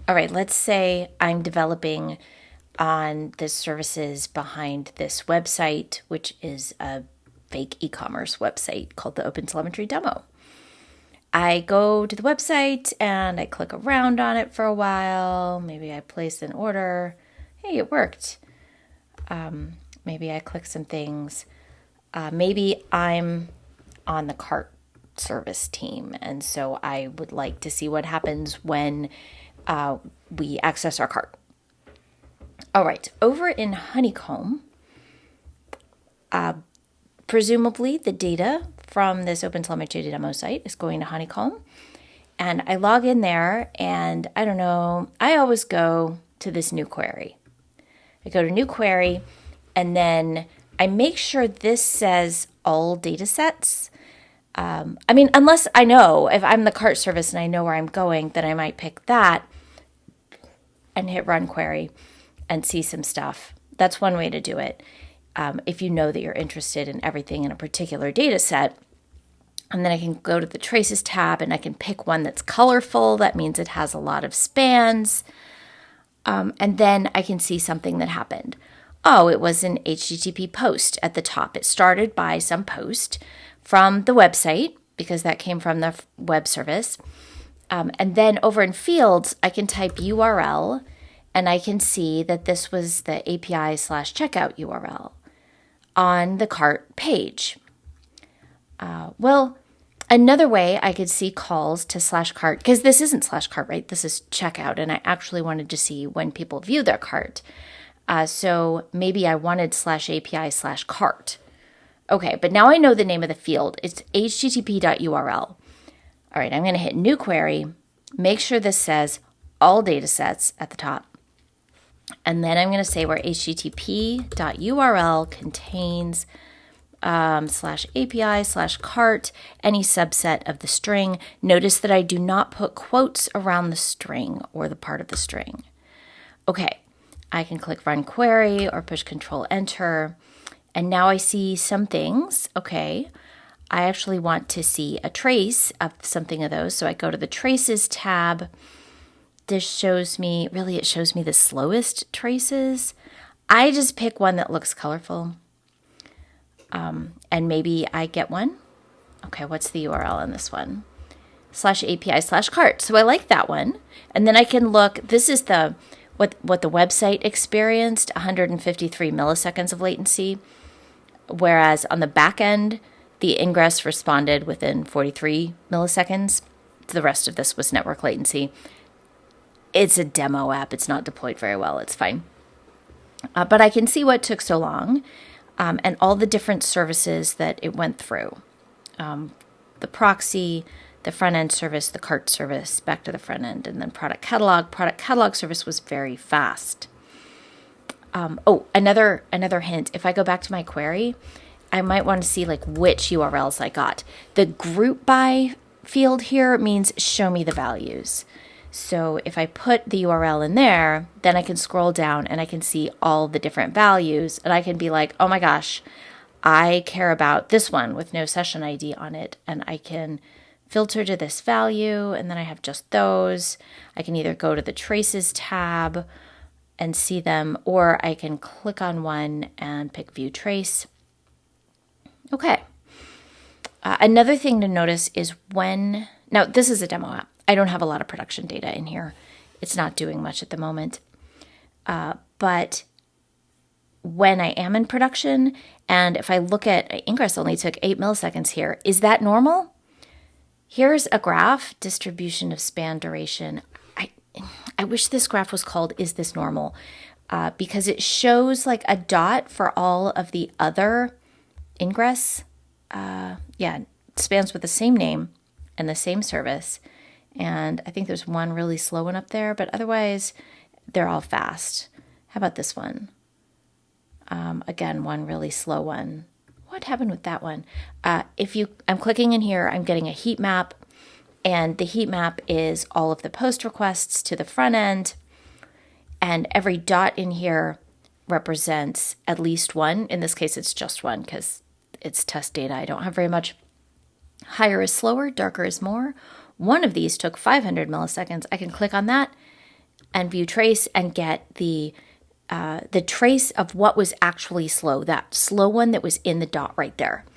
All right, let's say I'm developing on the services behind this website, which is a fake e-commerce website called the OpenTelemetry Demo. I go to the website and I click around on it for a while. Maybe I place an order. Hey, it worked. Maybe I click some things. Maybe I'm on the cart service team, and so I would like to see what happens when we access our cart. All right, over in Honeycomb, presumably the data from this OpenTelemetry demo site is going to Honeycomb. And I log in there and I don't know, I always go to this new query. I go to new query and then I make sure this says all data sets. Unless I know, if I'm the cart service and I know where I'm going, then I might pick that and hit run query and see some stuff. That's one way to do it. If you know that you're interested in everything in a particular data set. And then I can go to the traces tab and I can pick one that's colorful. That means it has a lot of spans. And then I can see something that happened. Oh, it was an HTTP post at the top. It started by some post from the website because that came from the web service. And then over in fields, I can type URL and I can see that this was the API/checkout URL on the cart page. Another way I could see calls to /cart, because this isn't /cart, right? This is checkout, and I actually wanted to see when people view their cart. So maybe I wanted /API/cart. Okay, but now I know the name of the field. It's http.url. All right, I'm going to hit new query, make sure this says all data sets at the top. And then I'm going to say where http.url contains /API/cart, any subset of the string. Notice that I do not put quotes around the string or the part of the string. Okay, I can click run query or push control enter. And now I see some things. Okay, I actually want to see a trace of something of those. So I go to the traces tab. This shows me, it shows me the slowest traces. I just pick one that looks colorful. And maybe I get one. Okay, what's the URL on this one? /API/cart. So I like that one. And then I can look, this is what the website experienced, 153 milliseconds of latency. Whereas on the back end, the ingress responded within 43 milliseconds. The rest of this was network latency. It's a demo app. It's not deployed very well. It's fine. But I can see what took so long. And all the different services that it went through. The proxy, the front-end service, the cart service, back to the front end, and then product catalog. Product catalog service was very fast. Another hint. If I go back to my query, I might want to see which URLs I got. The group by field here means show me the values. So if I put the URL in there, then I can scroll down and I can see all the different values. And I can be like, oh my gosh, I care about this one with no session ID on it. And I can filter to this value. And then I have just those. I can either go to the traces tab and see them, or I can click on one and pick view trace. Okay. Another thing to notice is now this is a demo app. I don't have a lot of production data in here. It's not doing much at the moment. But when I am in production, and if I look at ingress only took 8 milliseconds here, is that normal? Here's a graph, distribution of span duration. I wish this graph was called Is This Normal? Because it shows a dot for all of the other ingress. Spans with the same name and the same service. And I think there's one really slow one up there, but otherwise they're all fast. How about this one? Again, one really slow one. What happened with that one? I'm clicking in here, I'm getting a heat map, and the heat map is all of the post requests to the front end, and every dot in here represents at least one. In this case, it's just one because it's test data. I don't have very much. Higher is slower, darker is more. One of these took 500 milliseconds. I can click on that. and view trace and get the trace of what was actually slow, that slow one that was in the dot right there.